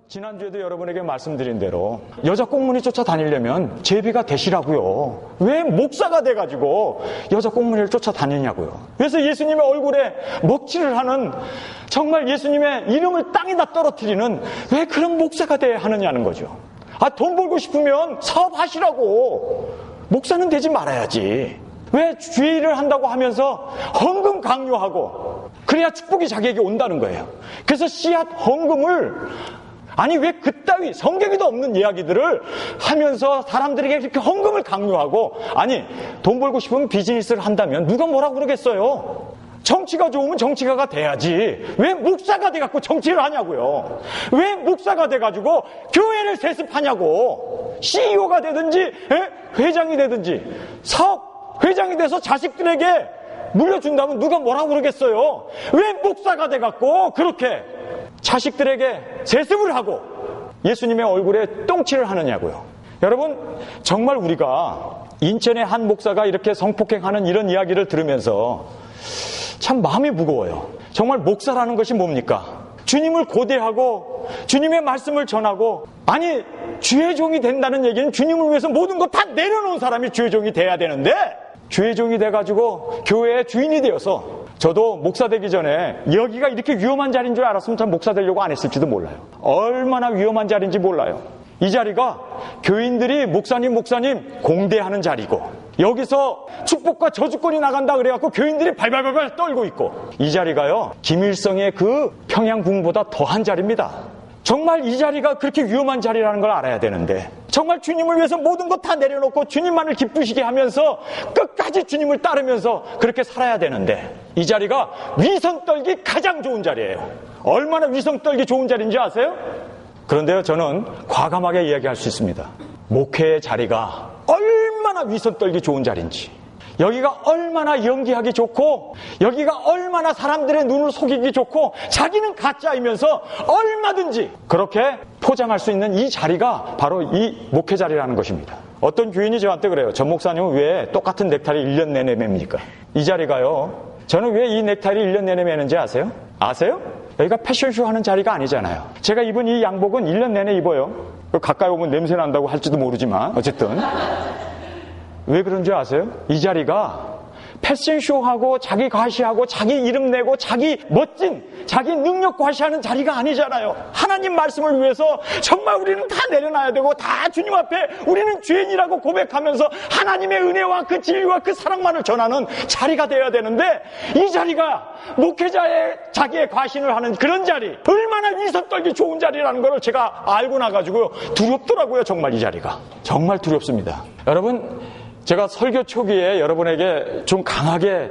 지난주에도 여러분에게 말씀드린 대로 여자 꽁무니 쫓아다니려면 제비가 되시라고요. 왜 목사가 돼가지고 여자 꽁무니를 쫓아다니냐고요. 그래서 예수님의 얼굴에 먹칠을 하는, 정말 예수님의 이름을 땅에다 떨어뜨리는, 왜 그런 목사가 돼야 하느냐는 거죠. 돈 벌고 싶으면 사업하시라고. 목사는 되지 말아야지. 왜 주의를 한다고 하면서 헌금 강요하고, 그래야 축복이 자기에게 온다는 거예요. 그래서 씨앗 헌금을, 아니 왜 그따위 성경에도 없는 이야기들을 하면서 사람들에게 이렇게 헌금을 강요하고, 아니 돈 벌고 싶으면 비즈니스를 한다면 누가 뭐라고 그러겠어요. 정치가 좋으면 정치가가 돼야지. 왜 목사가 돼갖고 정치를 하냐고요. 왜 목사가 돼가지고 교회를 세습하냐고. CEO가 되든지 회장이 되든지 사업 회장이 돼서 자식들에게 물려준다면 누가 뭐라고 그러겠어요. 왜 목사가 돼갖고 그렇게 자식들에게 세습을 하고 예수님의 얼굴에 똥칠을 하느냐고요. 여러분, 정말 우리가 인천의 한 목사가 이렇게 성폭행하는 이런 이야기를 들으면서 참 마음이 무거워요. 정말 목사라는 것이 뭡니까? 주님을 고대하고 주님의 말씀을 전하고, 아니 주의 종이 된다는 얘기는 주님을 위해서 모든 것 다 내려놓은 사람이 주의 종이 돼야 되는데, 주의 종이 돼가지고 교회의 주인이 되어서, 저도 목사 되기 전에 여기가 이렇게 위험한 자리인 줄 알았으면 전 목사 되려고 안 했을지도 몰라요. 얼마나 위험한 자리인지 몰라요. 이 자리가 교인들이 목사님 공대하는 자리고, 여기서 축복과 저주권이 나간다 그래갖고 교인들이 발발발발 떨고 있고, 이 자리가요 김일성의 그 평양궁보다 더한 자리입니다. 정말 이 자리가 그렇게 위험한 자리라는 걸 알아야 되는데, 정말 주님을 위해서 모든 것 다 내려놓고 주님만을 기쁘시게 하면서 끝까지 주님을 따르면서 그렇게 살아야 되는데, 이 자리가 위선 떨기 가장 좋은 자리예요. 얼마나 위선 떨기 좋은 자리인지 아세요? 그런데요, 저는 과감하게 이야기할 수 있습니다. 목회의 자리가 얼마나 위선 떨기 좋은 자리인지, 여기가 얼마나 연기하기 좋고, 여기가 얼마나 사람들의 눈을 속이기 좋고, 자기는 가짜이면서 얼마든지 그렇게 포장할 수 있는 이 자리가 바로 이 목회 자리라는 것입니다. 어떤 교인이 저한테 그래요. 전 목사님은 왜 똑같은 넥타이를 1년 내내 맵니까? 이 자리가요, 저는 왜 이 넥타이를 1년 내내 매는지 아세요? 여기가 패션쇼 하는 자리가 아니잖아요. 제가 입은 이 양복은 1년 내내 입어요. 가까이 오면 냄새 난다고 할지도 모르지만 어쨌든. 왜 그런 줄 아세요? 이 자리가 패션쇼하고 자기 과시하고 자기 이름 내고 자기 멋진 자기 능력 과시하는 자리가 아니잖아요. 하나님 말씀을 위해서 정말 우리는 다 내려놔야 되고, 다 주님 앞에 우리는 죄인이라고 고백하면서 하나님의 은혜와 그 진리와 그 사랑만을 전하는 자리가 되어야 되는데, 이 자리가 목회자의 자기의 과신을 하는 그런 자리, 얼마나 위선 떨기 좋은 자리라는 걸 제가 알고 나가지고 두렵더라고요. 정말 이 자리가 정말 두렵습니다. 여러분, 제가 설교 초기에 여러분에게 좀 강하게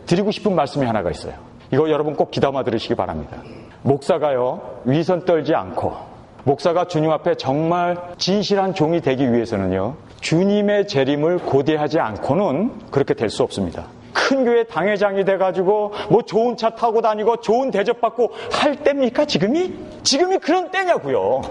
드리고 싶은 말씀이 하나가 있어요. 이거 여러분 꼭 귀담아 들으시기 바랍니다. 목사가요, 위선 떨지 않고, 목사가 주님 앞에 정말 진실한 종이 되기 위해서는요, 주님의 재림을 고대하지 않고는 그렇게 될 수 없습니다. 큰 교회 당회장이 돼가지고 뭐 좋은 차 타고 다니고 좋은 대접받고 할 때입니까? 지금이 그런 때냐고요.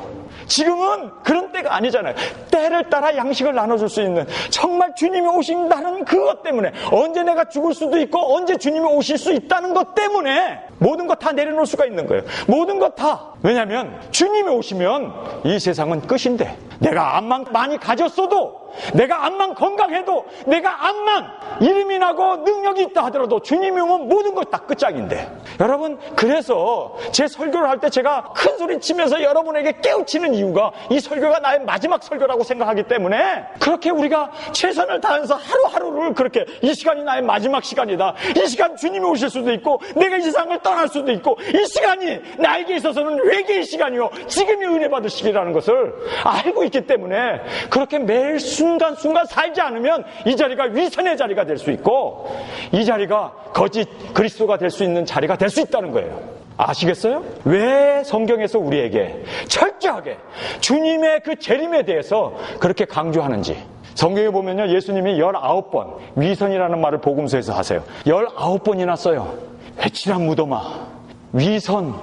지금은 그런 때가 아니잖아요. 때를 따라 양식을 나눠줄 수 있는, 정말 주님이 오신다는 그것 때문에, 언제 내가 죽을 수도 있고 언제 주님이 오실 수 있다는 것 때문에 모든 것 다 내려놓을 수가 있는 거예요. 모든 것 다. 왜냐하면 주님이 오시면 이 세상은 끝인데, 내가 암만 많이 가졌어도, 내가 암만 건강해도, 내가 암만 이름이 나고 능력이 있다 하더라도 주님이 오면 모든 것 다 끝장인데, 여러분, 그래서 제 설교를 할 때 제가 큰 소리 치면서 여러분에게 깨우치는 이유가, 이 설교가 나의 마지막 설교라고 생각하기 때문에 그렇게 우리가 최선을 다해서 하루하루를 그렇게, 이 시간이 나의 마지막 시간이다, 이 시간 주님이 오실 수도 있고 내가 이 세상을 떠날 수도 있고, 이 시간이 나에게 있어서는 회개의 시간이요, 지금이 은혜 받을 시기라는 것을 알고 있기 때문에, 그렇게 매일 순간순간 살지 않으면 이 자리가 위선의 자리가 될 수 있고, 이 자리가 거짓 그리스도가 될 수 있는 자리가 될 수 있다는 거예요. 아시겠어요? 왜 성경에서 우리에게 철저하게 주님의 그 재림에 대해서 그렇게 강조하는지. 성경에 보면요, 예수님이 19번 위선이라는 말을 복음서에서 하세요. 19번이나 써요. 회칠한 무덤아, 위선,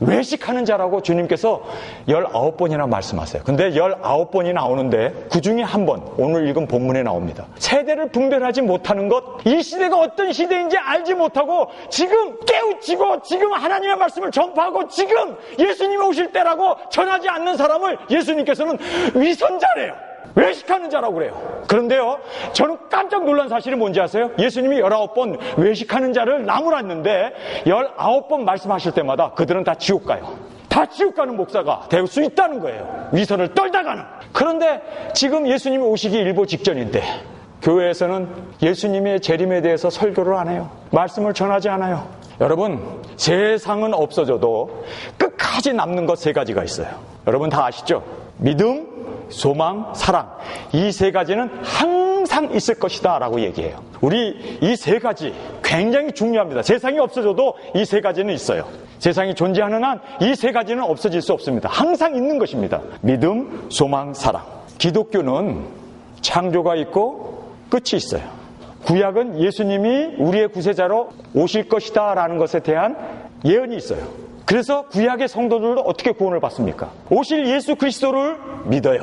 외식하는 자라고 주님께서 19번이나 말씀하세요. 근데 19번이 나오는데 그 중에 한 번, 오늘 읽은 본문에 나옵니다. 세대를 분별하지 못하는 것, 이 시대가 어떤 시대인지 알지 못하고 지금 깨우치고 지금 하나님의 말씀을 전파하고 지금 예수님이 오실 때라고 전하지 않는 사람을 예수님께서는 위선자래요. 외식하는 자라고 그래요. 그런데요, 저는 깜짝 놀란 사실이 뭔지 아세요? 예수님이 19번 외식하는 자를 나무랐는데 19번 말씀하실 때마다 그들은 다 지옥 가요. 다 지옥 가는 목사가 될 수 있다는 거예요. 위선을 떨다가는. 그런데 지금 예수님이 오시기 일보 직전인데 교회에서는 예수님의 재림에 대해서 설교를 안 해요. 말씀을 전하지 않아요. 여러분, 세상은 없어져도 끝까지 남는 것 3가지가 있어요. 여러분 다 아시죠? 믿음, 소망, 사랑. 이 3가지는 항상 있을 것이다 라고 얘기해요. 우리 이 3가지 굉장히 중요합니다. 세상이 없어져도 이 3가지는 있어요. 세상이 존재하는 한 이 3가지는 없어질 수 없습니다. 항상 있는 것입니다. 믿음, 소망, 사랑. 기독교는 창조가 있고 끝이 있어요. 구약은 예수님이 우리의 구세자로 오실 것이다 라는 것에 대한 예언이 있어요. 그래서 구약의 성도들도 어떻게 구원을 받습니까? 오실 예수 그리스도를 믿어요.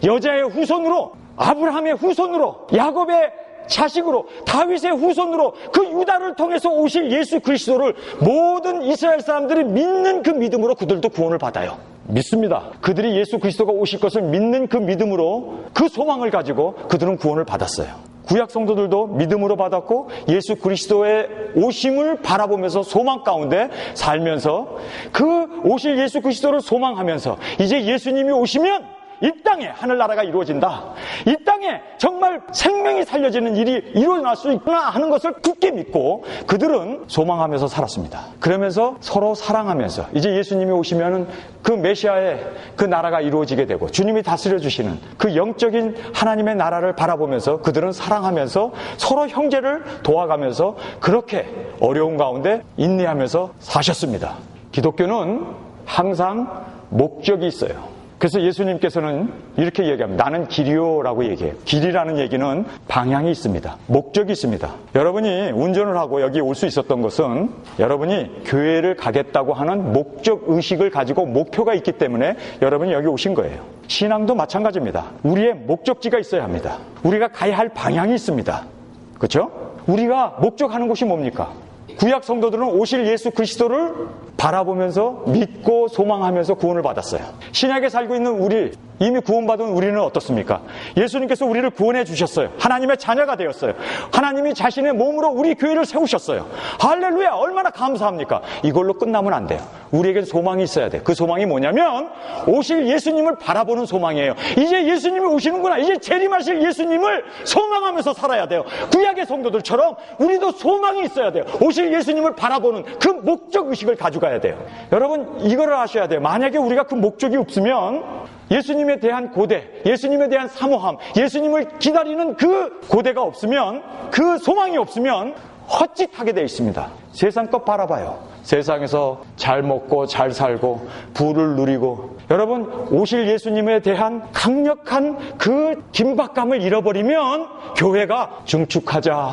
여자의 후손으로, 아브라함의 후손으로, 야곱의 자식으로, 다윗의 후손으로 그 유다를 통해서 오실 예수 그리스도를 모든 이스라엘 사람들이 믿는 그 믿음으로 그들도 구원을 받아요. 믿습니다. 그들이 예수 그리스도가 오실 것을 믿는 그 믿음으로, 그 소망을 가지고 그들은 구원을 받았어요. 구약 성도들도 믿음으로 받았고 예수 그리스도의 오심을 바라보면서 소망 가운데 살면서 그 오실 예수 그리스도를 소망하면서 이제 예수님이 오시면 이 땅에 하늘나라가 이루어진다. 이 땅에 정말 생명이 살려지는 일이 일어날 수 있구나 하는 것을 굳게 믿고 그들은 소망하면서 살았습니다. 그러면서 서로 사랑하면서 이제 예수님이 오시면은 그 메시아의 그 나라가 이루어지게 되고 주님이 다스려 주시는 그 영적인 하나님의 나라를 바라보면서 그들은 사랑하면서 서로 형제를 도와가면서 그렇게 어려운 가운데 인내하면서 사셨습니다. 기독교는 항상 목적이 있어요. 그래서 예수님께서는 이렇게 얘기합니다. 나는 길이요라고 얘기해요. 길이라는 얘기는 방향이 있습니다. 목적이 있습니다. 여러분이 운전을 하고 여기 올 수 있었던 것은 여러분이 교회를 가겠다고 하는 목적 의식을 가지고 목표가 있기 때문에 여러분이 여기 오신 거예요. 신앙도 마찬가지입니다. 우리의 목적지가 있어야 합니다. 우리가 가야 할 방향이 있습니다. 그렇죠? 우리가 목적하는 곳이 뭡니까? 구약 성도들은 오실 예수 그리스도를 바라보면서 믿고 소망하면서 구원을 받았어요. 신약에 살고 있는 우리, 이미 구원받은 우리는 어떻습니까? 예수님께서 우리를 구원해 주셨어요. 하나님의 자녀가 되었어요. 하나님이 자신의 몸으로 우리 교회를 세우셨어요. 할렐루야! 얼마나 감사합니까? 이걸로 끝나면 안 돼요. 우리에게 소망이 있어야 돼요. 그 소망이 뭐냐면 오실 예수님을 바라보는 소망이에요. 이제 예수님이 오시는구나. 이제 재림하실 예수님을 소망하면서 살아야 돼요. 구약의 성도들처럼 우리도 소망이 있어야 돼요. 오실 예수님을 바라보는 그 목적 의식을 가져가야 돼요. 여러분 이거를 아셔야 돼요. 만약에 우리가 그 목적이 없으면 예수님에 대한 고대, 예수님에 대한 사모함, 예수님을 기다리는 그 고대가 없으면, 그 소망이 없으면 헛짓하게 되어 있습니다. 세상 것 바라봐요. 세상에서 잘 먹고 잘 살고 부를 누리고 여러분 오실 예수님에 대한 강력한 그 긴박감을 잃어버리면 교회가 증축하자,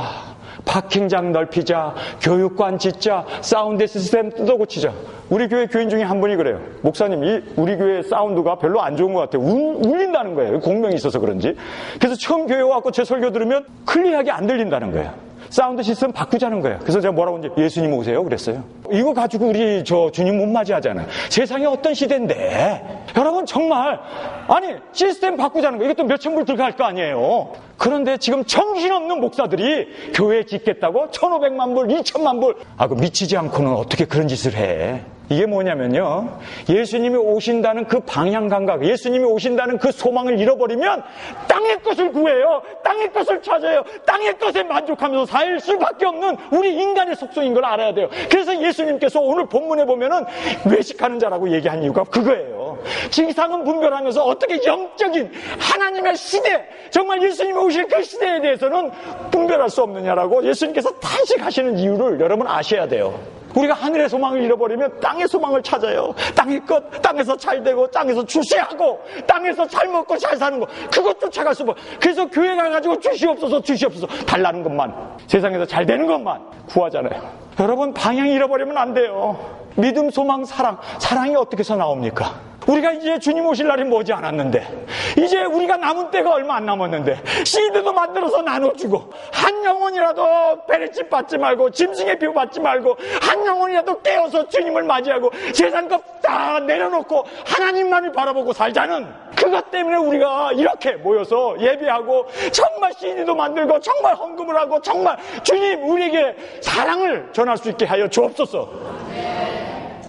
파킹장 넓히자, 교육관 짓자, 사운드 시스템 뜯어고치자. 우리 교회 교인 중에 한 분이 그래요. 목사님, 우리 교회 사운드가 별로 안 좋은 것 같아요. 울린다는 거예요. 공명이 있어서 그런지. 그래서 처음 교회 와서 제 설교 들으면 클리어하게 안 들린다는 거예요. 사운드 시스템 바꾸자는 거예요. 그래서 제가 뭐라고 했는지 예수님 오세요 그랬어요. 이거 가지고 우리 주님 못 맞이하잖아요. 세상이 어떤 시대인데 여러분 정말 아니 시스템 바꾸자는 거예요. 이것도 몇천 불 들어갈 거 아니에요. 그런데 지금 정신없는 목사들이 교회 짓겠다고 1,500만 불, 2,000만 불 그 미치지 않고는 어떻게 그런 짓을 해. 이게 뭐냐면요. 예수님이 오신다는 그 방향 감각, 예수님이 오신다는 그 소망을 잃어버리면 땅의 것을 구해요. 땅의 것을 찾아요. 땅의 것에 만족하면서 살 수밖에 없는 우리 인간의 속성인 걸 알아야 돼요. 그래서 예수님께서 오늘 본문에 보면은 외식하는 자라고 얘기한 이유가 그거예요. 지상은 분별하면서 어떻게 영적인 하나님의 시대, 정말 예수님이 오실 그 시대에 대해서는 분별할 수 없느냐라고 예수님께서 탄식하시는 이유를 여러분 아셔야 돼요. 우리가 하늘의 소망을 잃어버리면 땅의 소망을 찾아요. 땅의 것, 땅에서 잘 되고 땅에서 주시하고 땅에서 잘 먹고 잘 사는 거 그것 쫓아갈 수 없어. 그래서 교회 가가지고 주시옵소서 달라는 것만, 세상에서 잘 되는 것만 구하잖아요. 여러분 방향 잃어버리면 안 돼요. 믿음, 소망, 사랑. 사랑이 어떻게 해서 나옵니까? 우리가 이제 주님 오실 날이 머지 않았는데, 이제 우리가 남은 때가 얼마 안 남았는데, 씨드도 만들어서 나눠주고, 한 영혼이라도 베레집 받지 말고, 짐승의 비유 받지 말고, 한 영혼이라도 깨어서 주님을 맞이하고, 세상 것 다 내려놓고, 하나님만을 바라보고 살자는, 그것 때문에 우리가 이렇게 모여서 예배하고, 정말 씨드도 만들고, 정말 헌금을 하고, 정말 주님 우리에게 사랑을 전할 수 있게 하여 주옵소서.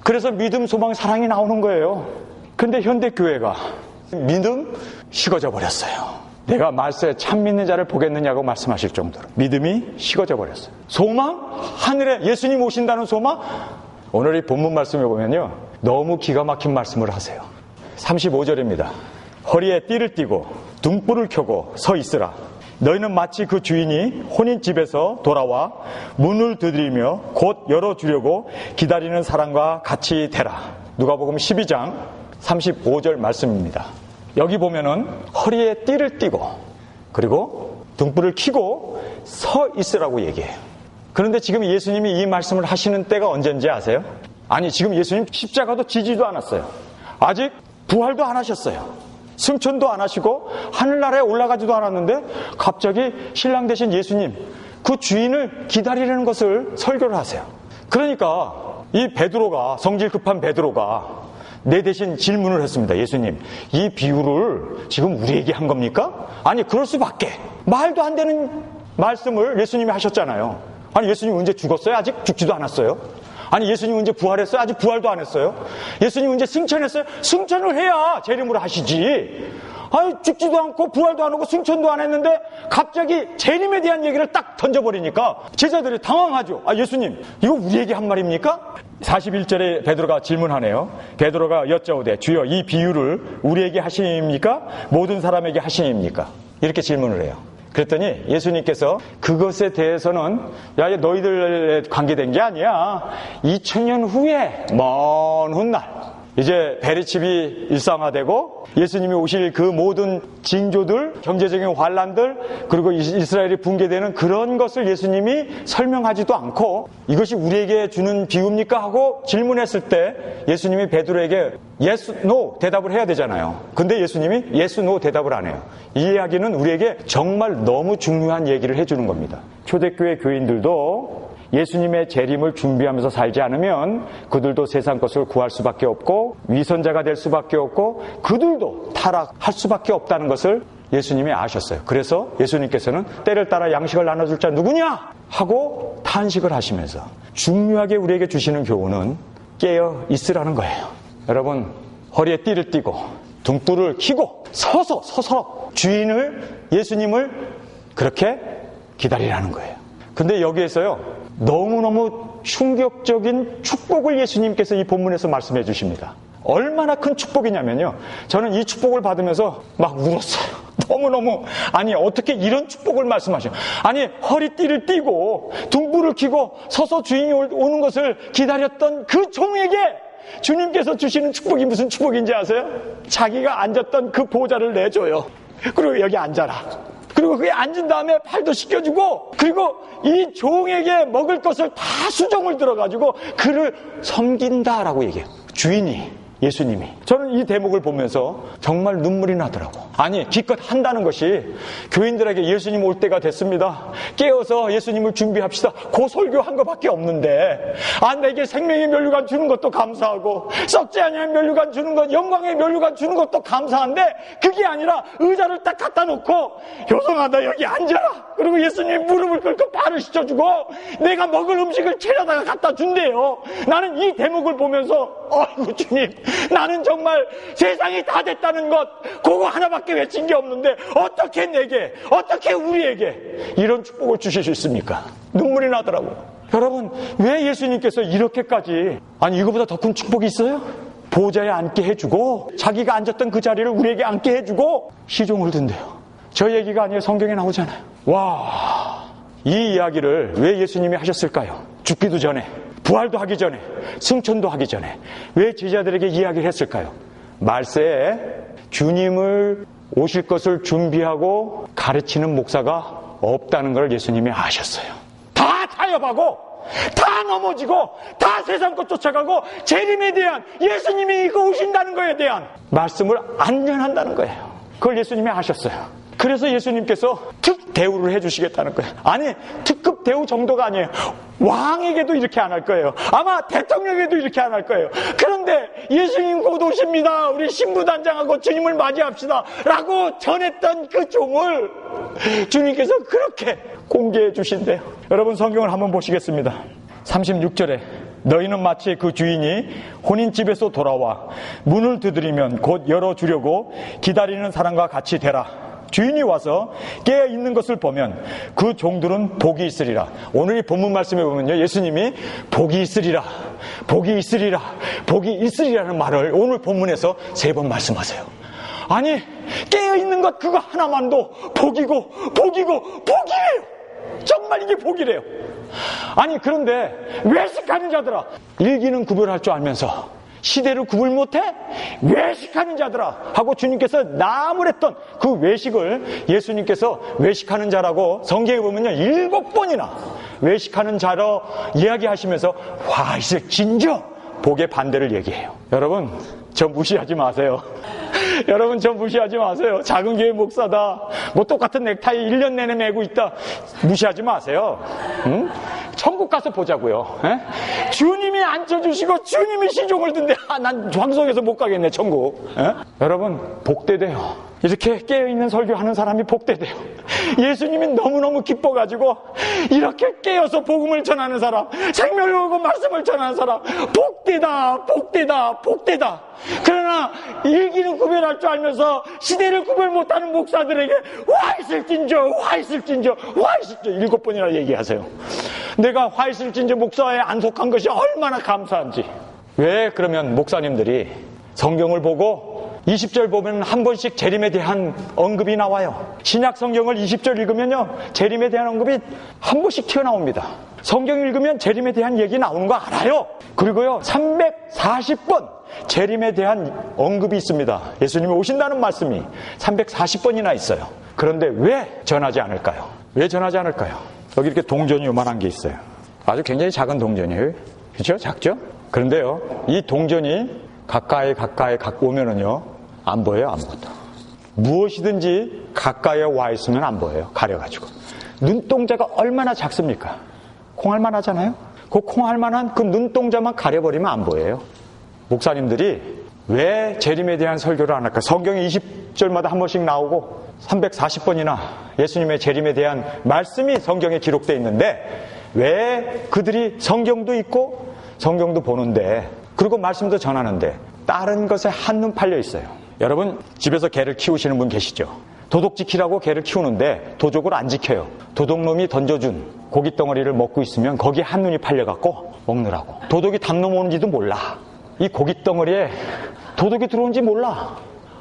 그래서 믿음, 소망, 사랑이 나오는 거예요. 근데 현대교회가 믿음 식어져 버렸어요. 내가 말세에 참 믿는 자를 보겠느냐고 말씀하실 정도로 믿음이 식어져 버렸어요. 소망? 하늘에 예수님 오신다는 소망? 오늘 이 본문 말씀에 보면요, 너무 기가 막힌 말씀을 하세요. 35절입니다. 허리에 띠를 띠고 등불을 켜고 서 있으라. 너희는 마치 그 주인이 혼인집에서 돌아와 문을 두드리며 곧 열어주려고 기다리는 사람과 같이 되라. 누가복음 12장 35절 말씀입니다. 여기 보면은 허리에 띠를 띠고 그리고 등불을 켜고 서 있으라고 얘기해요. 그런데 지금 예수님이 이 말씀을 하시는 때가 언젠지 아세요? 아니, 지금 예수님 십자가도 지지도 않았어요. 아직 부활도 안 하셨어요. 승천도 안 하시고 하늘나라에 올라가지도 않았는데 갑자기 신랑 되신 예수님, 그 주인을 기다리려는 것을 설교를 하세요. 그러니까 이 베드로가, 성질 급한 베드로가 내 대신 질문을 했습니다. 예수님, 이 비유를 지금 우리에게 한 겁니까? 아니, 그럴 수밖에. 말도 안 되는 말씀을 예수님이 하셨잖아요. 아니, 예수님 언제 죽었어요? 아직 죽지도 않았어요. 아니, 예수님 언제 부활했어요? 아직 부활도 안 했어요. 예수님 언제 승천했어요? 승천을 해야 재림으로 하시지. 아니, 죽지도 않고 부활도 안 하고 승천도 안 했는데 갑자기 재림에 대한 얘기를 딱 던져버리니까 제자들이 당황하죠. 아, 예수님, 이거 우리에게 한 말입니까? 41절에 베드로가 질문하네요. 베드로가 여짜오되 주여, 이 비유를 우리에게 하심입니까? 모든 사람에게 하심입니까? 이렇게 질문을 해요. 그랬더니 예수님께서 그것에 대해서는 야, 너희들에 관계된 게 아니야. 2000년 후에 먼 훗날 이제 베레칩이 일상화되고 예수님이 오실 그 모든 징조들, 경제적인 환란들, 그리고 이스라엘이 붕괴되는 그런 것을 예수님이 설명하지도 않고 이것이 우리에게 주는 비유입니까? 하고 질문했을 때 예수님이 베드로에게 yes, no 대답을 해야 되잖아요. 근데 예수님이 yes, no 대답을 안 해요. 이 이야기는 우리에게 정말 너무 중요한 얘기를 해주는 겁니다. 초대교회 교인들도 예수님의 재림을 준비하면서 살지 않으면 그들도 세상 것을 구할 수밖에 없고 위선자가 될 수밖에 없고 그들도 타락할 수밖에 없다는 것을 예수님이 아셨어요. 그래서 예수님께서는 때를 따라 양식을 나눠줄 자 누구냐? 하고 탄식을 하시면서 중요하게 우리에게 주시는 교훈은 깨어 있으라는 거예요. 여러분, 허리에 띠를 띠고 등불을 켜고 서서 주인을, 예수님을 그렇게 기다리라는 거예요. 근데 여기에서요, 너무너무 충격적인 축복을 예수님께서 이 본문에서 말씀해 주십니다. 얼마나 큰 축복이냐면요, 저는 이 축복을 받으면서 막 울었어요. 너무너무, 아니 어떻게 이런 축복을 말씀하셔. 아니, 허리띠를 띠고 등불을 켜고 서서 주인이 오는 것을 기다렸던 그 종에게 주님께서 주시는 축복이 무슨 축복인지 아세요? 자기가 앉았던 그 보좌를 내줘요. 그리고 여기 앉아라. 그리고 그게 앉은 다음에 팔도 씻겨주고, 그리고 이 종에게 먹을 것을 다 수정을 들어가지고 그를 섬긴다라고 얘기해요. 주인이, 예수님이. 저는 이 대목을 보면서 정말 눈물이 나더라고. 아니, 기껏 한다는 것이 교인들에게 예수님 올 때가 됐습니다, 깨어서 예수님을 준비합시다, 그 설교한 것밖에 없는데, 아, 내게 생명의 면류관 주는 것도 감사하고 썩지 아니한 면류관 주는 것, 영광의 면류관 주는 것도 감사한데 그게 아니라 의자를 딱 갖다 놓고 효성하다 여기 앉아라, 그리고 예수님 무릎을 꿇고 발을 씻어주고 내가 먹을 음식을 채려다가 갖다 준대요. 나는 이 대목을 보면서 아이고 주님, 나는 정말 세상이 다 됐다는 것 그거 하나밖에 외친 게 없는데 어떻게 내게, 어떻게 우리에게 이런 축복을 주실 수 있습니까? 눈물이 나더라고요. 여러분, 왜 예수님께서 이렇게까지, 아니 이거보다 더 큰 축복이 있어요? 보좌에 앉게 해주고 자기가 앉았던 그 자리를 우리에게 앉게 해주고 시종을 든대요. 저 얘기가 아니에요. 성경에 나오잖아요. 와, 이 이야기를 왜 예수님이 하셨을까요? 죽기도 전에, 부활도 하기 전에, 승천도 하기 전에 왜 제자들에게 이야기를 했을까요? 말세에 주님을 오실 것을 준비하고 가르치는 목사가 없다는 걸 예수님이 아셨어요. 다 타협하고 다 넘어지고 다 세상 것 쫓아가고 재림에 대한 예수님이 이거 오신다는 거에 대한 말씀을 안 전한다는 거예요. 그걸 예수님이 아셨어요. 그래서 예수님께서 특 대우를 해주시겠다는 거예요. 아니, 특급 대우 정도가 아니에요. 왕에게도 이렇게 안 할 거예요. 아마 대통령에게도 이렇게 안 할 거예요. 그런데 예수님 곧 오십니다. 우리 신부단장하고 주님을 맞이합시다. 라고 전했던 그 종을 주님께서 그렇게 공개해 주신대요. 여러분 성경을 한번 보시겠습니다. 36절에 너희는 마치 그 주인이 혼인집에서 돌아와 문을 두드리면 곧 열어주려고 기다리는 사람과 같이 되라. 주인이 와서 깨어있는 것을 보면 그 종들은 복이 있으리라. 오늘 이 본문 말씀에 보면요, 예수님이 복이 있으리라, 복이 있으리라, 복이 있으리라는 말을 오늘 본문에서 3번 말씀하세요. 아니, 깨어있는 것 그거 하나만도 복이고 복이고 복이에요. 정말 이게 복이래요. 아니, 그런데 외식하는 자들아, 일기는 구별할 줄 알면서 시대를 구분 못해? 외식하는 자들아 하고 주님께서 나무랬던 그 외식을 예수님께서 외식하는 자라고 성경에 보면요 7번이나 외식하는 자로 이야기하시면서 화 있을 진저 복의 반대를 얘기해요. 여러분 저 무시하지 마세요. 여러분 저 무시하지 마세요. 작은 교회 목사다, 뭐 똑같은 넥타이 1년 내내 매고 있다, 무시하지 마세요. 응? 천국 가서 보자고요. 에? 주님이 앉혀주시고 주님이 시종을 든데 난 방송에서 못 가겠네 천국. 에? 여러분 복되대요. 이렇게 깨어있는 설교하는 사람이 복되대요. 예수님이 너무너무 기뻐가지고 이렇게 깨어서 복음을 전하는 사람, 생명을 보고 말씀을 전하는 사람, 복되다 복되다 복되다. 그러나 일기는 구별할 줄 알면서 시대를 구별 못하는 목사들에게 와 있을진저 와 있을진저 와 있을진저 7번이나 얘기하세요. 내가 화 있을진저 목사에 안 속한 것이 얼마나 감사한지. 왜 그러면 목사님들이 성경을 보고 20절 보면 한 번씩 재림에 대한 언급이 나와요. 신약 성경을 20절 읽으면요 재림에 대한 언급이 한 번씩 튀어나옵니다. 성경 읽으면 재림에 대한 얘기 나오는 거 알아요. 그리고요 340번 재림에 대한 언급이 있습니다. 예수님이 오신다는 말씀이 340번이나 있어요. 그런데 왜 전하지 않을까요? 왜 전하지 않을까요? 여기 이렇게 동전이 요만한 게 있어요. 아주 굉장히 작은 동전이에요. 그렇죠? 작죠? 그런데요 이 동전이 가까이 오면은요 안 보여요. 아무것도. 무엇이든지 가까이에 와 있으면 안 보여요. 가려가지고. 눈동자가 얼마나 작습니까? 콩알만 하잖아요. 그 콩알만한 그 눈동자만 가려버리면 안 보여요. 목사님들이 왜 재림에 대한 설교를 안 할까? 성경이 20절마다 한 번씩 나오고 340번이나 예수님의 재림에 대한 말씀이 성경에 기록되어 있는데 왜 그들이 성경도 읽고 성경도 보는데 그리고 말씀도 전하는데 다른 것에 한눈 팔려 있어요. 여러분 집에서 개를 키우시는 분 계시죠? 도둑 지키라고 개를 키우는데 도적을 안 지켜요. 도둑놈이 던져준 고깃덩어리를 먹고 있으면 거기에 한눈이 팔려갖고 먹느라고. 도둑이 담 넘어오는지도 몰라. 이 고깃덩어리에 도둑이 들어온지 몰라.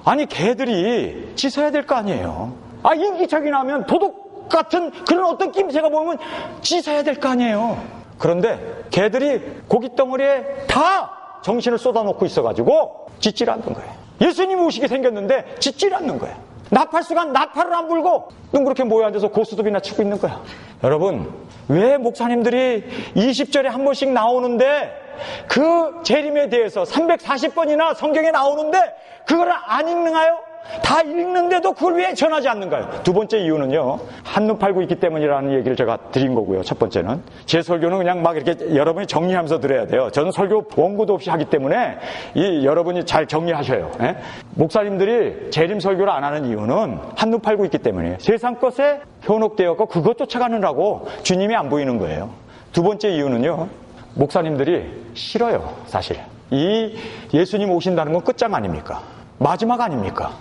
아니 개들이 짖어야 될 거 아니에요. 아 인기척이 나면 도둑 같은 그런 어떤 낌새가 보면 짖어야 될 거 아니에요. 그런데 개들이 고깃덩어리에 다 정신을 쏟아놓고 있어가지고 짖질 않는 거예요. 예수님이 오시게 생겼는데 짖질 않는 거예요. 나팔수가 나팔을 안 불고 둥그렇게 모여 앉아서 고스톱이나 치고 있는 거야. 여러분 왜 목사님들이 20절에 한 번씩 나오는데 그 재림에 대해서 340번이나 성경에 나오는데 그걸 안 읽는가요? 다 읽는데도 그걸 왜 전하지 않는가요? 두 번째 이유는요 한눈 팔고 있기 때문이라는 얘기를 제가 드린 거고요. 첫 번째는 제 설교는 그냥 막 이렇게 여러분이 정리하면서 들어야 돼요. 저는 설교 원고도 없이 하기 때문에 이 여러분이 잘 정리하셔요. 예? 목사님들이 재림 설교를 안 하는 이유는 한눈 팔고 있기 때문이에요. 세상 것에 현혹되었고 그것 쫓아가느라고 주님이 안 보이는 거예요. 두 번째 이유는요 목사님들이 싫어요. 사실 이 예수님 오신다는 건 끝장 아닙니까? 마지막 아닙니까?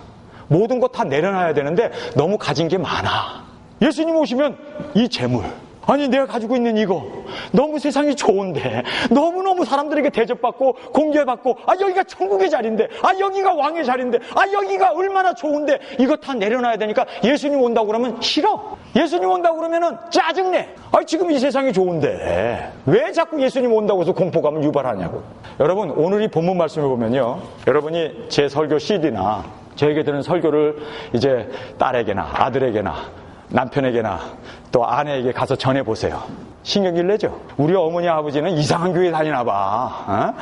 모든 것 다 내려놔야 되는데 너무 가진 게 많아. 예수님 오시면 이 재물, 아니 내가 가지고 있는 이거 너무 세상이 좋은데 너무너무 사람들에게 대접받고 공개받고 아 여기가 천국의 자리인데 아 여기가 왕의 자리인데 아 여기가 얼마나 좋은데 이거 다 내려놔야 되니까 예수님 온다고 그러면 싫어. 예수님 온다고 그러면은 짜증내. 아 지금 이 세상이 좋은데 왜 자꾸 예수님 온다고 해서 공포감을 유발하냐고. 여러분 오늘 이 본문 말씀을 보면요 여러분이 제 설교 CD나 저에게 드는 설교를 이제 딸에게나 아들에게나 남편에게나 또 아내에게 가서 전해보세요. 신경질 내죠. 우리 어머니 아버지는 이상한 교회 다니나 봐.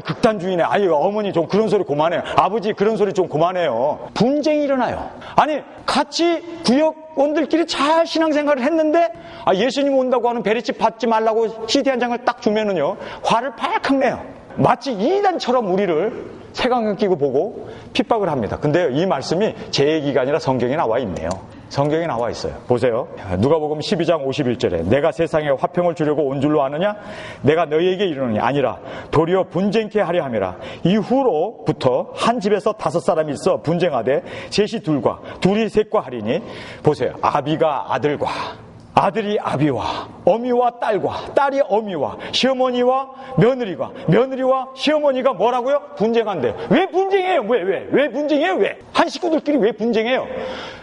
극단주의네. 어머니 좀 그런 소리 그만해요. 아버지 그런 소리 좀 그만해요. 분쟁이 일어나요. 아니 같이 구역원들끼리 잘 신앙생활을 했는데 예수님 온다고 하는 베리집 받지 말라고 CD 한 장을 딱 주면은요 화를 팔칵 내요. 마치 이단처럼 우리를 색안경 끼고 보고 핍박을 합니다. 근데 이 말씀이 제 얘기가 아니라 성경에 나와 있네요. 성경에 나와 있어요. 보세요. 누가복음 12장 51절에 내가 세상에 화평을 주려고 온 줄로 아느냐? 내가 너희에게 이르노니 아니라 도리어 분쟁케 하려 함이라. 이후로부터 한 집에서 5사람이 있어 분쟁하되 셋이 둘과 둘이 셋과 하리니 보세요. 아비가 아들과 아들이 아비와 어미와 딸과 딸이 어미와 시어머니와 며느리가 며느리와 시어머니가 뭐라고요? 분쟁한대요. 왜 분쟁해요? 왜 분쟁해요? 왜? 한 식구들끼리 왜 분쟁해요?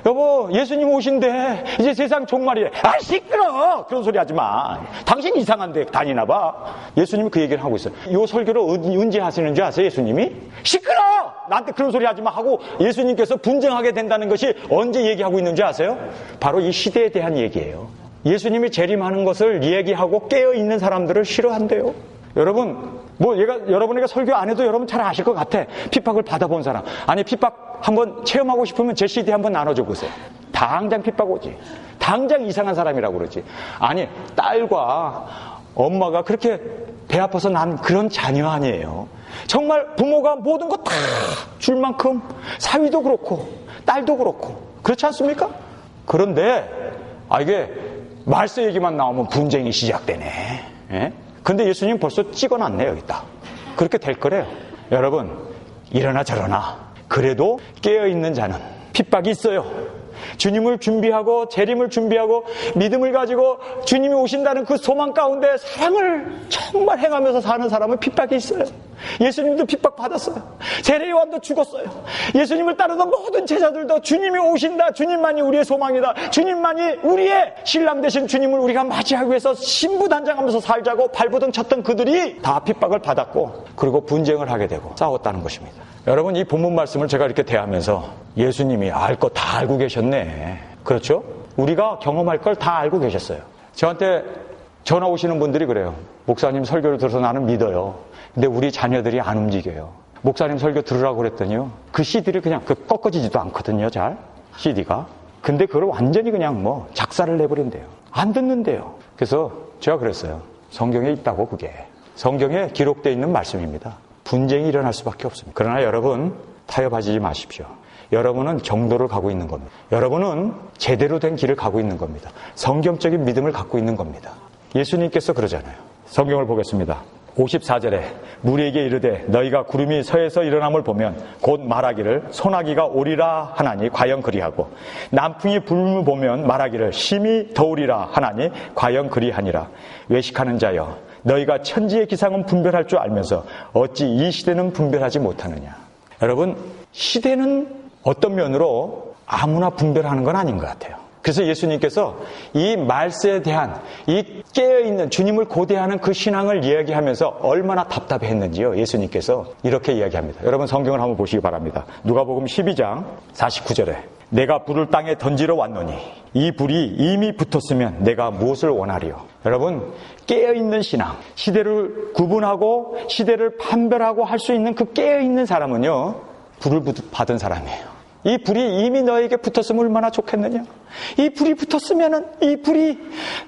여보 예수님 오신대 이제 세상 종말이래. 시끄러 그런 소리 하지 마. 당신 이상한데 다니나 봐. 예수님이 그 얘기를 하고 있어요. 이 설교를 언제 하시는 줄 아세요? 예수님이? 시끄러 나한테 그런 소리 하지 마 하고 예수님께서 분쟁하게 된다는 것이 언제 얘기하고 있는지 아세요? 바로 이 시대에 대한 얘기예요. 예수님이 재림하는 것을 얘기하고 깨어있는 사람들을 싫어한대요. 여러분, 여러분에게 설교 안 해도 여러분 잘 아실 것 같아. 핍박을 받아본 사람. 아니, 핍박 한번 체험하고 싶으면 제 CD 한번 나눠줘 보세요. 당장 핍박 오지. 당장 이상한 사람이라고 그러지. 아니, 딸과 엄마가 그렇게 배 아파서 난 그런 자녀 아니에요. 정말 부모가 모든 거 다 줄 만큼 사위도 그렇고 딸도 그렇고 그렇지 않습니까? 그런데 이게 말세 얘기만 나오면 분쟁이 시작되네. 예? 근데 예수님 벌써 찍어놨네요, 여기다. 그렇게 될 거래요. 여러분, 이러나 저러나 그래도 깨어있는 자는 핍박이 있어요. 주님을 준비하고 재림을 준비하고 믿음을 가지고 주님이 오신다는 그 소망 가운데 사랑을 정말 행하면서 사는 사람은 핍박이 있어요. 예수님도 핍박받았어요. 세례요한도 죽었어요. 예수님을 따르던 모든 제자들도 주님이 오신다. 주님만이 우리의 소망이다. 주님만이 우리의 신랑 되신 주님을 우리가 맞이하기 위해서 신부단장하면서 살자고 발부둥 쳤던 그들이 다 핍박을 받았고 그리고 분쟁을 하게 되고 싸웠다는 것입니다. 여러분 이 본문 말씀을 제가 이렇게 대하면서 예수님이 알 거 다 알고 계셨네. 그렇죠? 우리가 경험할 걸 다 알고 계셨어요. 저한테 전화 오시는 분들이 그래요. 목사님 설교를 들어서 나는 믿어요. 근데 우리 자녀들이 안 움직여요. 목사님 설교 들으라고 그랬더니요. 그 CD를 그냥 꺾어지지도 않거든요. 잘 CD가. 근데 그걸 완전히 그냥 작사를 내버린대요. 안 듣는데요. 그래서 제가 그랬어요. 성경에 있다고 그게. 성경에 기록되어 있는 말씀입니다. 분쟁이 일어날 수밖에 없습니다. 그러나 여러분 타협하지 마십시오. 여러분은 정도를 가고 있는 겁니다. 여러분은 제대로 된 길을 가고 있는 겁니다. 성경적인 믿음을 갖고 있는 겁니다. 예수님께서 그러잖아요. 성경을 보겠습니다. 54절에 무리에게 이르되 너희가 구름이 서에서 일어남을 보면 곧 말하기를 소나기가 오리라 하나니 과연 그리하고 남풍이 불을 보면 말하기를 심히 더우리라 하나니 과연 그리하니라. 외식하는 자여 너희가 천지의 기상은 분별할 줄 알면서 어찌 이 시대는 분별하지 못하느냐. 여러분 시대는 어떤 면으로 아무나 분별하는 건 아닌 것 같아요. 그래서 예수님께서 이 말세에 대한 이 깨어있는 주님을 고대하는 그 신앙을 이야기하면서 얼마나 답답했는지요. 예수님께서 이렇게 이야기합니다. 여러분 성경을 한번 보시기 바랍니다. 누가복음 12장 49절에 내가 불을 땅에 던지러 왔노니 이 불이 이미 붙었으면 내가 무엇을 원하리요. 여러분 깨어있는 신앙, 시대를 구분하고 시대를 판별하고 할 수 있는 그 깨어있는 사람은요 불을 받은 사람이에요. 이 불이 이미 너에게 붙었으면 얼마나 좋겠느냐. 이 불이 붙었으면은 이 불이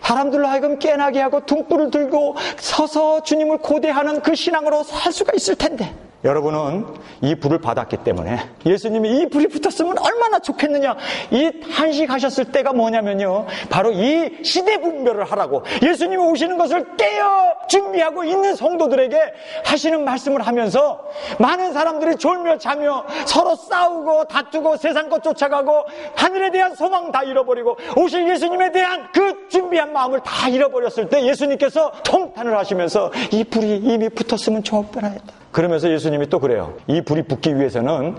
사람들로 하여금 깨나게 하고 등불을 들고 서서 주님을 고대하는 그 신앙으로 살 수가 있을 텐데 여러분은 이 불을 받았기 때문에 예수님이 이 불이 붙었으면 얼마나 좋겠느냐. 이 한식하셨을 때가 뭐냐면요 바로 이 시대 분별을 하라고 예수님이 오시는 것을 깨어 준비하고 있는 성도들에게 하시는 말씀을 하면서 많은 사람들이 졸며 자며 서로 싸우고 다투고 세상 것 쫓아가고 하늘에 대한 소망 다 잃어버리고 오실 예수님에 대한 그 준비한 마음을 다 잃어버렸을 때 예수님께서 통탄을 하시면서 이 불이 이미 붙었으면 좋을 뻔하였다. 그러면서 예수님이 또 그래요. 이 불이 붙기 위해서는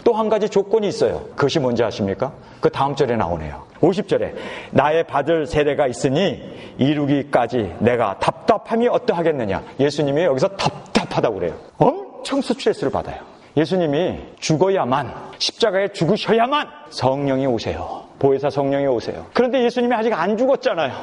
또 한 가지 조건이 있어요. 그것이 뭔지 아십니까? 그 다음 절에 나오네요. 50절에 나의 받을 세례가 있으니 이루기까지 내가 답답함이 어떠하겠느냐. 예수님이 여기서 답답하다고 그래요. 엄청 스트레스를 받아요. 예수님이 죽어야만, 십자가에 죽으셔야만 성령이 오세요. 보혜사 성령이 오세요. 그런데 예수님이 아직 안 죽었잖아요.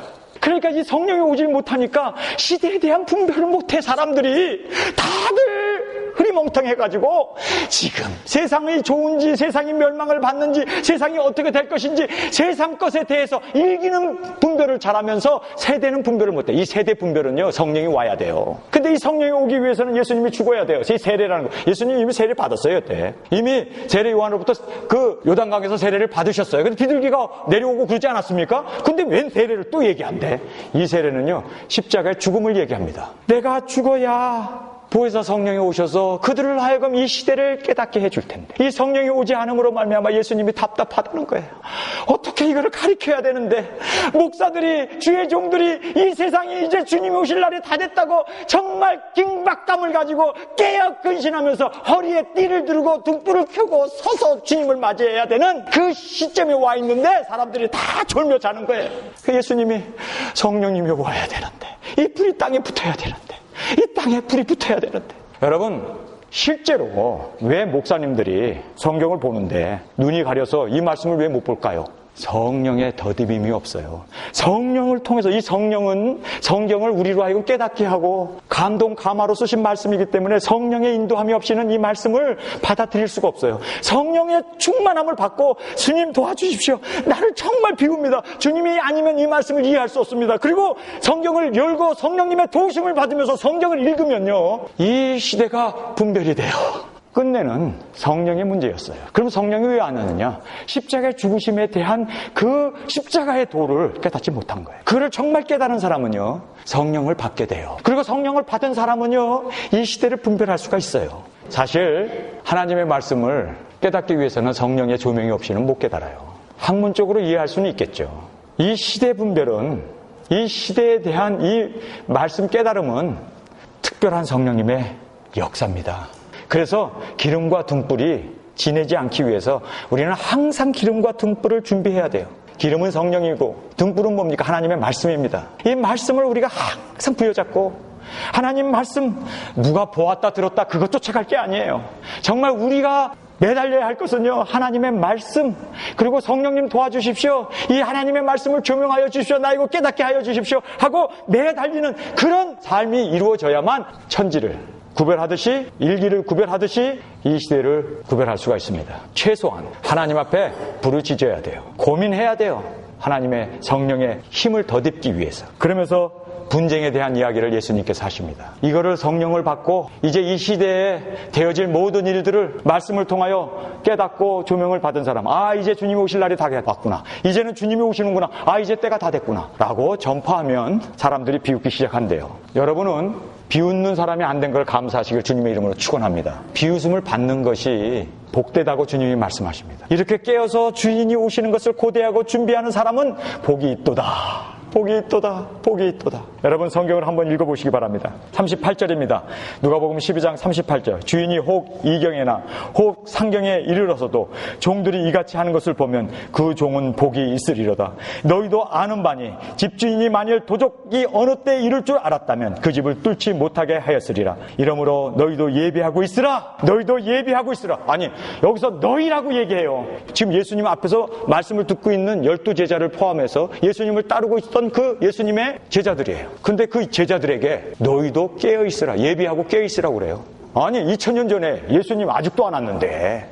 그러니까 이 성령이 오질 못하니까 시대에 대한 분별을 못해 사람들이 다들 흐리멍텅해가지고 지금 세상이 좋은지 세상이 멸망을 받는지 세상이 어떻게 될 것인지 세상 것에 대해서 일기는 분별을 잘하면서 세대는 분별을 못해. 이 세대 분별은요 성령이 와야 돼요. 근데 이 성령이 오기 위해서는 예수님이 죽어야 돼요. 이 세례라는 거. 예수님이 이미 세례 받았어요. 그때 이미 세례 요한으로부터 그 요단강에서 세례를 받으셨어요. 근데 비둘기가 내려오고 그러지 않았습니까? 근데 웬 세례를 또 얘기한대? 이 세례는요 십자가의 죽음을 얘기합니다. 내가 죽어야 보혜사 성령이 오셔서 그들을 하여금 이 시대를 깨닫게 해줄 텐데 이 성령이 오지 않음으로 말미암아 예수님이 답답하다는 거예요. 어떻게 이거를 가르쳐야 되는데 목사들이 주의 종들이 이 세상이 이제 주님이 오실 날이 다 됐다고 정말 긴박감을 가지고 깨어 근신하면서 허리에 띠를 두르고 등불을 켜고 서서 주님을 맞이해야 되는 그 시점에 와 있는데 사람들이 다 졸며 자는 거예요. 예수님이 성령님이 와야 되는데 이 불이 땅에 붙어야 되는데 이 땅에 불이 붙어야 되는데 여러분 실제로 왜 목사님들이 성경을 보는데 눈이 가려서 이 말씀을 왜 못 볼까요? 성령의 더디빔이 없어요. 성령을 통해서 이 성령은 성경을 우리로 하여금 깨닫게 하고 감동 감화로 쓰신 말씀이기 때문에 성령의 인도함이 없이는 이 말씀을 받아들일 수가 없어요. 성령의 충만함을 받고 주님 도와주십시오. 나를 정말 비웁니다. 주님이 아니면 이 말씀을 이해할 수 없습니다. 그리고 성경을 열고 성령님의 도우심을 받으면서 성경을 읽으면요 이 시대가 분별이 돼요. 끝내는 성령의 문제였어요. 그럼 성령이 왜 안 하느냐? 십자가의 죽으심에 대한 그 십자가의 도를 깨닫지 못한 거예요. 그를 정말 깨달은 사람은요 성령을 받게 돼요. 그리고 성령을 받은 사람은요 이 시대를 분별할 수가 있어요. 사실 하나님의 말씀을 깨닫기 위해서는 성령의 조명이 없이는 못 깨달아요. 학문적으로 이해할 수는 있겠죠. 이 시대 분별은 이 시대에 대한 이 말씀 깨달음은 특별한 성령님의 역사입니다. 그래서 기름과 등불이 지내지 않기 위해서 우리는 항상 기름과 등불을 준비해야 돼요. 기름은 성령이고 등불은 뭡니까? 하나님의 말씀입니다. 이 말씀을 우리가 항상 부여잡고 하나님 말씀 누가 보았다 들었다 그것 쫓아갈 게 아니에요. 정말 우리가 매달려야 할 것은요 하나님의 말씀 그리고 성령님 도와주십시오. 이 하나님의 말씀을 조명하여 주십시오. 나 이거 깨닫게 하여 주십시오 하고 매달리는 그런 삶이 이루어져야만 천지를 구별하듯이 일기를 구별하듯이 이 시대를 구별할 수가 있습니다. 최소한 하나님 앞에 부르짖어야 돼요. 고민해야 돼요. 하나님의 성령의 힘을 덧입기 위해서. 그러면서 분쟁에 대한 이야기를 예수님께서 하십니다. 이거를 성령을 받고 이제 이 시대에 되어질 모든 일들을 말씀을 통하여 깨닫고 조명을 받은 사람, 아 이제 주님이 오실 날이 다 왔구나, 이제는 주님이 오시는구나, 아 이제 때가 다 됐구나 라고 전파하면 사람들이 비웃기 시작한대요. 여러분은 비웃는 사람이 안 된 걸 감사하시길 주님의 이름으로 축원합니다. 비웃음을 받는 것이 복되다고 주님이 말씀하십니다. 이렇게 깨어서 주인이 오시는 것을 고대하고 준비하는 사람은 복이 있도다. 복이 있도다. 복이 있도다. 여러분 성경을 한번 읽어보시기 바랍니다. 38절입니다. 누가복음 12장 38절. 주인이 혹 이경에나 혹 상경에 이르러서도 종들이 이같이 하는 것을 보면 그 종은 복이 있으리로다. 너희도 아는 바니 집주인이 만일 도적이 어느 때 이를 줄 알았다면 그 집을 뚫지 못하게 하였으리라. 이러므로 너희도 예비하고 있으라. 너희도 예비하고 있으라. 아니 여기서 너희라고 얘기해요. 지금 예수님 앞에서 말씀을 듣고 있는 12제자를 포함해서 예수님을 따르고 있었던 그 예수님의 제자들이에요. 근데 그 제자들에게 너희도 깨어있으라, 예비하고 깨어있으라고 그래요. 아니 2000년 전에 예수님 아직도 안 왔는데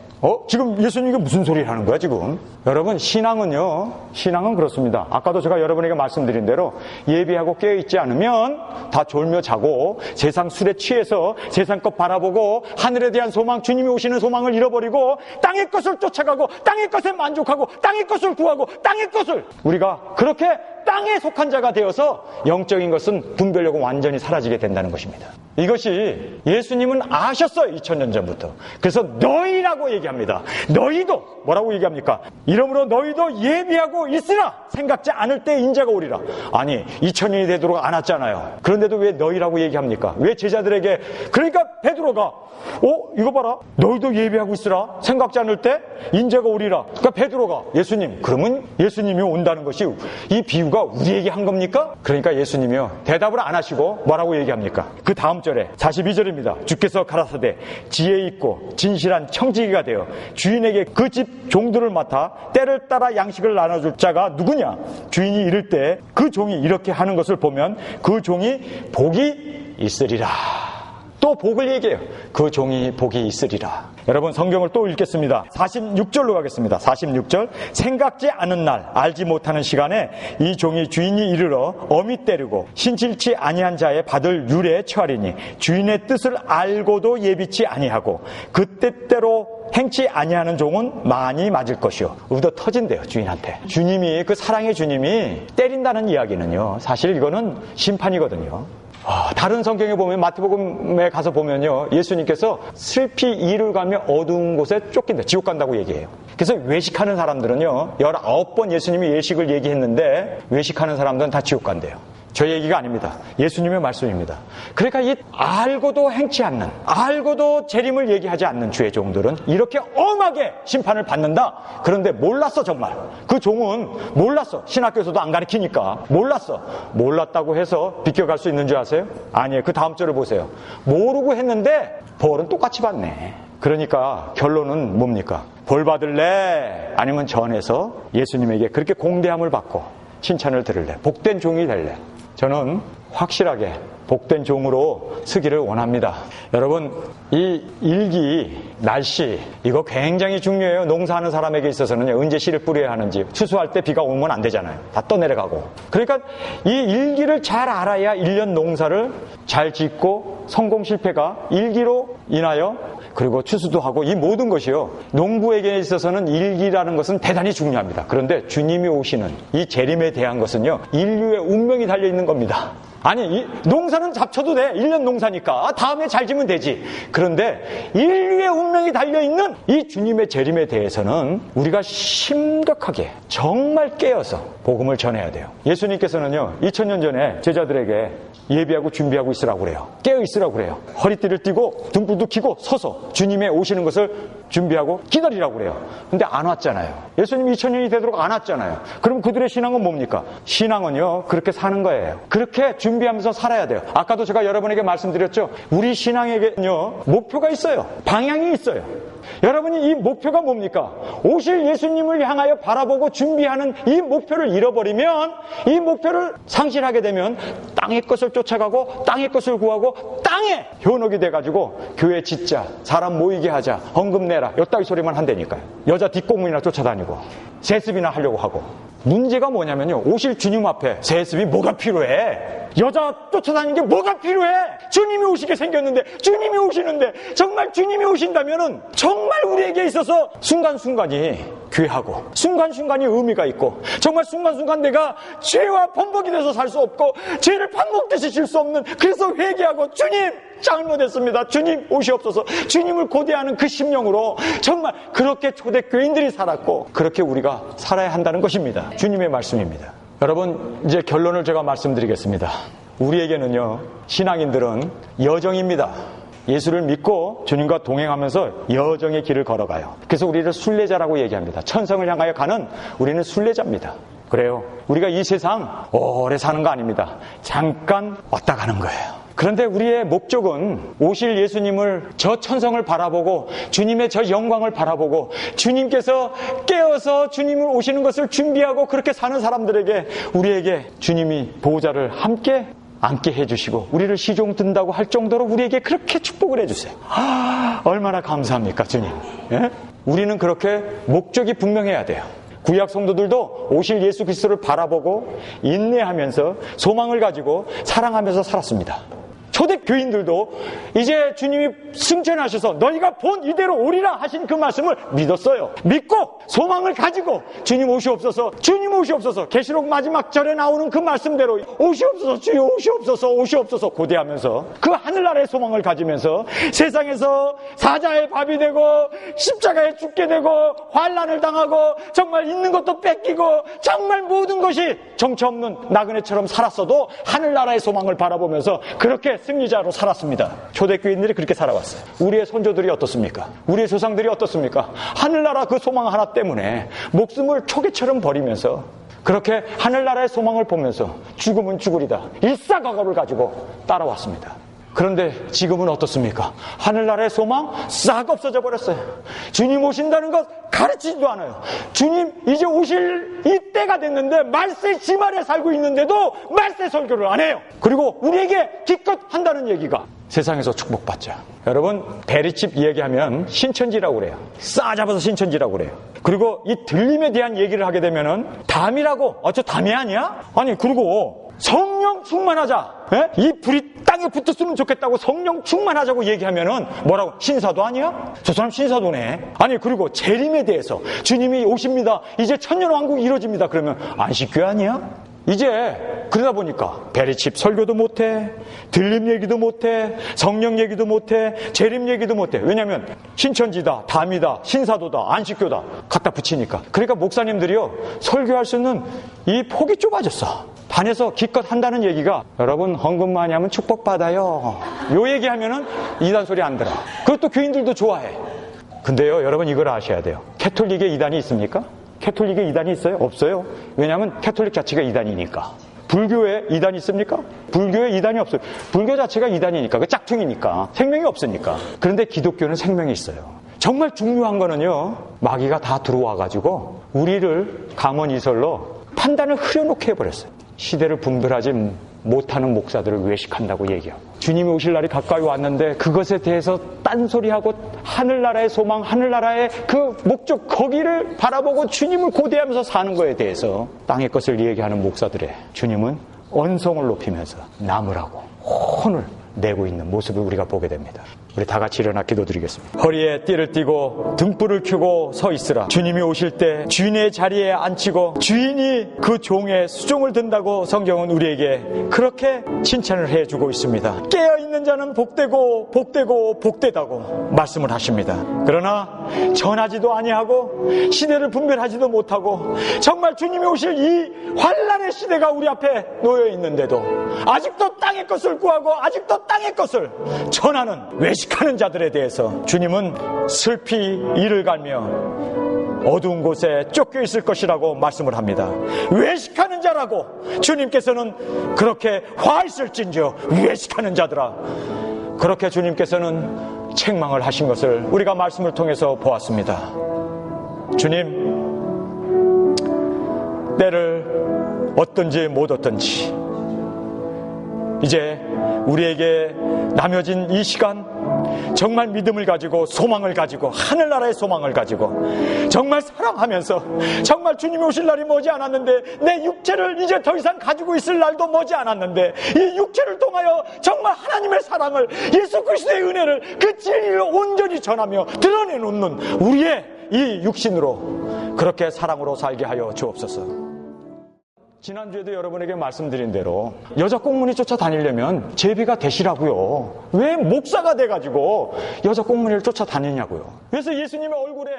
지금 예수님이 무슨 소리를 하는 거야 지금? 여러분 신앙은요, 신앙은 그렇습니다. 아까도 제가 여러분에게 말씀드린 대로 예비하고 깨어있지 않으면 다 졸며 자고 세상 술에 취해서 세상 것 바라보고 하늘에 대한 소망, 주님이 오시는 소망을 잃어버리고 땅의 것을 쫓아가고 땅의 것에 만족하고 땅의 것을 구하고 땅의 것을 우리가 그렇게 땅에 속한 자가 되어서 영적인 것은 분별력은 완전히 사라지게 된다는 것입니다. 이것이 예수님은 아셨어요. 2000년 전부터. 그래서 너희라고 얘기합니다. 얘기합니다. 너희도 뭐라고 얘기합니까? 이러므로 너희도 예비하고 있으라. 생각지 않을 때 인자가 오리라. 아니 2000년이 되도록 안 왔잖아요. 그런데도 왜 너희라고 얘기합니까? 왜 제자들에게, 그러니까 베드로가 이거 봐라, 너희도 예비하고 있으라. 생각지 않을 때 인자가 오리라. 그러니까 베드로가, 예수님, 그러면 예수님이 온다는 것이 이 비유가 우리에게 한 겁니까? 그러니까 예수님이요 대답을 안 하시고 뭐라고 얘기합니까? 그 다음 절에 42절입니다. 주께서 가라사대 지혜 있고 진실한 청지기가 되어 주인에게 그 집 종들을 맡아 때를 따라 양식을 나눠줄 자가 누구냐? 주인이 이를 때 그 종이 이렇게 하는 것을 보면 그 종이 복이 있으리라. 또 복을 얘기해요. 그 종이 복이 있으리라. 여러분 성경을 또 읽겠습니다. 46절로 가겠습니다. 46절. 생각지 않은 날 알지 못하는 시간에 이 종이 주인이 이르러 어미 때리고 신칠치 아니한 자의 받을 유례에 처하리니 주인의 뜻을 알고도 예비치 아니하고 그 뜻대로 행치 아니하는 종은 많이 맞을 것이요. 의도 터진대요, 주인한테. 주님이, 그 사랑의 주님이 때린다는 이야기는요, 사실 이거는 심판이거든요. 다른 성경에 보면, 마태복음에 가서 보면요, 예수님께서 슬피 이를 가며 어두운 곳에 쫓긴다, 지옥 간다고 얘기해요. 그래서 외식하는 사람들은요, 19번 예수님이 외식을 얘기했는데 외식하는 사람들은 다 지옥 간대요. 저 얘기가 아닙니다. 예수님의 말씀입니다. 그러니까 이 알고도 행치 않는, 알고도 재림을 얘기하지 않는 주의 종들은 이렇게 엄하게 심판을 받는다. 그런데 몰랐어, 정말. 그 종은 몰랐어. 신학교에서도 안 가르치니까 몰랐어. 몰랐다고 해서 비껴갈 수 있는 줄 아세요? 아니에요. 그 다음 절을 보세요. 모르고 했는데 벌은 똑같이 받네. 그러니까 결론은 뭡니까? 벌 받을래? 아니면 전해서 예수님에게 그렇게 공대함을 받고 칭찬을 들을래? 복된 종이 될래? 저는 확실하게 복된 종으로 서기를 원합니다. 여러분, 이 일기, 날씨, 이거 굉장히 중요해요. 농사하는 사람에게 있어서는요, 언제 씨를 뿌려야 하는지, 추수할 때 비가 오면 안 되잖아요. 다 떠내려가고. 그러니까 이 일기를 잘 알아야 1년 농사를 잘 짓고 성공 실패가 일기로 인하여, 그리고 추수도 하고, 이 모든 것이요, 농부에게 있어서는 일기라는 것은 대단히 중요합니다. 그런데 주님이 오시는 이 재림에 대한 것은요, 인류의 운명이 달려있는 겁니다. 아니, 이 농사는 잡쳐도 돼. 1년 농사니까. 다음에 잘 지면 되지. 그런데 인류의 운명이 달려있는 이 주님의 재림에 대해서는 우리가 심각하게 정말 깨어서 복음을 전해야 돼요. 예수님께서는요, 2000년 전에 제자들에게 예비하고 준비하고 있으라고 그래요. 깨어 있으라고 그래요. 허리띠를 띠고 등불도 켜고 서서 주님의 오시는 것을 준비하고 기다리라고 그래요. 근데 안 왔잖아요. 예수님 2000년이 되도록 안 왔잖아요. 그럼 그들의 신앙은 뭡니까? 신앙은요, 그렇게 사는 거예요. 그렇게 준비하면서 살아야 돼요. 아까도 제가 여러분에게 말씀드렸죠. 우리 신앙에게는요, 목표가 있어요. 방향이 있어요. 여러분이 이 목표가 뭡니까? 오실 예수님을 향하여 바라보고 준비하는 이 목표를 잃어버리면, 이 목표를 상실하게 되면 땅의 것을 쫓아가고 땅의 것을 구하고 땅에 현혹이 돼가지고 교회 짓자, 사람 모이게 하자, 헌금 내라, 요따위 소리만 한다니까요. 여자 뒷공문이나 쫓아다니고 세습이나 하려고 하고. 문제가 뭐냐면요, 오실 주님 앞에 세습이 뭐가 필요해? 여자 쫓아다니는 게 뭐가 필요해? 주님이 오시게 생겼는데, 주님이 오시는데, 정말 주님이 오신다면은 정말 우리에게 있어서 순간순간이 귀하고 순간순간이 의미가 있고, 정말 순간순간 내가 죄와 범벅이 돼서 살 수 없고 죄를 밥 먹듯이 질 수 없는, 그래서 회개하고 주님 잘못했습니다, 주님 오시옵소서, 주님을 고대하는 그 심령으로 정말 그렇게 초대교인들이 살았고 그렇게 우리가 살아야 한다는 것입니다. 주님의 말씀입니다. 여러분, 이제 결론을 제가 말씀드리겠습니다. 우리에게는요, 신앙인들은 여정입니다. 예수를 믿고 주님과 동행하면서 여정의 길을 걸어가요. 그래서 우리를 순례자라고 얘기합니다. 천성을 향하여 가는 우리는 순례자입니다. 그래요. 우리가 이 세상 오래 사는 거 아닙니다. 잠깐 왔다 가는 거예요. 그런데 우리의 목적은 오실 예수님을, 저 천성을 바라보고 주님의 저 영광을 바라보고 주님께서 깨어서 주님을 오시는 것을 준비하고 그렇게 사는 사람들에게, 우리에게 주님이 보호자를 함께 앉게 해주시고 우리를 시종 든다고 할 정도로 우리에게 그렇게 축복을 해주세요. 얼마나 감사합니까, 주님. 예? 우리는 그렇게 목적이 분명해야 돼요. 구약 성도들도 오실 예수 그리스도를 바라보고 인내하면서 소망을 가지고 사랑하면서 살았습니다. 초대 교인들도 이제 주님이 승천하셔서 너희가 본 이대로 오리라 하신 그 말씀을 믿었어요. 믿고 소망을 가지고 주님 오시옵소서, 주님 오시옵소서, 계시록 마지막 절에 나오는 그 말씀대로 오시옵소서, 주여 오시옵소서, 오시옵소서 고대하면서 그 하늘나라의 소망을 가지면서 세상에서 사자의 밥이 되고 십자가에 죽게 되고 환난을 당하고 정말 있는 것도 뺏기고 정말 모든 것이 정처 없는 나그네처럼 살았어도 하늘나라의 소망을 바라보면서 그렇게 승리자로 살았습니다. 초대교인들이 그렇게 살아왔어요. 우리의 선조들이 어떻습니까? 우리의 조상들이 어떻습니까? 하늘나라 그 소망 하나 때문에 목숨을 초계처럼 버리면서 그렇게 하늘나라의 소망을 보면서 죽으면 죽으리다 일사각오를 가지고 따라왔습니다. 그런데 지금은 어떻습니까? 하늘나라의 소망 싹 없어져 버렸어요. 주님 오신다는 것 가르치지도 않아요. 주님 이제 오실 이때가 됐는데 말세 지말에 살고 있는데도 말세 설교를 안 해요. 그리고 우리에게 기껏 한다는 얘기가 세상에서 축복받자. 여러분 베리칩 얘기하면 신천지라고 그래요. 싸잡아서 신천지라고 그래요. 그리고 이 들림에 대한 얘기를 하게 되면은 담이라고. 저 담이 아니야? 아니 그리고 성령 충만하자. 이 불이 땅에 붙었으면 좋겠다고 성령 충만하자고 얘기하면은 뭐라고? 신사도 아니야? 저 사람 신사도네. 아니 그리고 재림에 대해서 주님이 오십니다. 이제 천년왕국이 이루어집니다. 그러면 안식교 아니야? 이제 그러다 보니까 베리칩 설교도 못해, 들림 얘기도 못해, 성령 얘기도 못해, 재림 얘기도 못해. 왜냐하면 신천지다, 담이다, 신사도다, 안식교다 갖다 붙이니까. 그러니까 목사님들이요 설교할 수 있는 이 폭이 좁아졌어. 반에서 기껏 한다는 얘기가 여러분 헌금 많이 하면 축복받아요. 요 얘기하면은 이단 소리 안 들어. 그것도 교인들도 좋아해. 근데요 여러분 이걸 아셔야 돼요. 캐톨릭에 이단이 있습니까? 캐톨릭에 이단이 있어요? 없어요. 왜냐하면 캐톨릭 자체가 이단이니까. 불교에 이단이 있습니까? 불교에 이단이 없어요. 불교 자체가 이단이니까. 그 짝퉁이니까. 생명이 없으니까. 그런데 기독교는 생명이 있어요. 정말 중요한 거는요 마귀가 다 들어와가지고 우리를 감언이설로 판단을 흐려놓게 해버렸어요. 시대를 분별하지 못하는 목사들을 외식한다고 얘기하고 주님이 오실 날이 가까이 왔는데 그것에 대해서 딴소리하고 하늘나라의 소망, 하늘나라의 그 목적 거기를 바라보고 주님을 고대하면서 사는 거에 대해서 땅의 것을 얘기하는 목사들의 주님은 언성을 높이면서 남으라고 혼을 내고 있는 모습을 우리가 보게 됩니다. 우리 다 같이 일어나 기도드리겠습니다. 허리에 띠를 띠고 등불을 켜고 서 있으라. 주님이 오실 때 주인의 자리에 앉히고 주인이 그 종의 수종을 든다고 성경은 우리에게 그렇게 칭찬을 해주고 있습니다. 깨어있는 자는 복되고 복되고 복되다고 말씀을 하십니다. 그러나 전하지도 아니하고 시대를 분별하지도 못하고 정말 주님이 오실 이 환란의 시대가 우리 앞에 놓여 있는데도 아직도 땅의 것을 구하고 아직도 땅의 것을 전하는 외식하는 자들에 대해서 주님은 슬피 이를 갈며 어두운 곳에 쫓겨 있을 것이라고 말씀을 합니다. 외식하는 자라고 주님께서는 그렇게 화있을진저 외식하는 자들아, 그렇게 주님께서는 책망을 하신 것을 우리가 말씀을 통해서 보았습니다. 주님, 때를 얻든지 못 얻든지 이제 우리에게 남겨진 이 시간 정말 믿음을 가지고 소망을 가지고 하늘나라의 소망을 가지고 정말 사랑하면서 정말 주님이 오실 날이 머지 않았는데 내 육체를 이제 더 이상 가지고 있을 날도 머지 않았는데 이 육체를 통하여 정말 하나님의 사랑을, 예수 그리스도의 은혜를, 그 진리를 온전히 전하며 드러내놓는 우리의 이 육신으로 그렇게 사랑으로 살게 하여 주옵소서. 지난주에도 여러분에게 말씀드린 대로 여자 꽁무니 쫓아다니려면 제비가 되시라고요. 왜 목사가 돼가지고 여자 꽁무니를 쫓아다니냐고요. 그래서 예수님의 얼굴에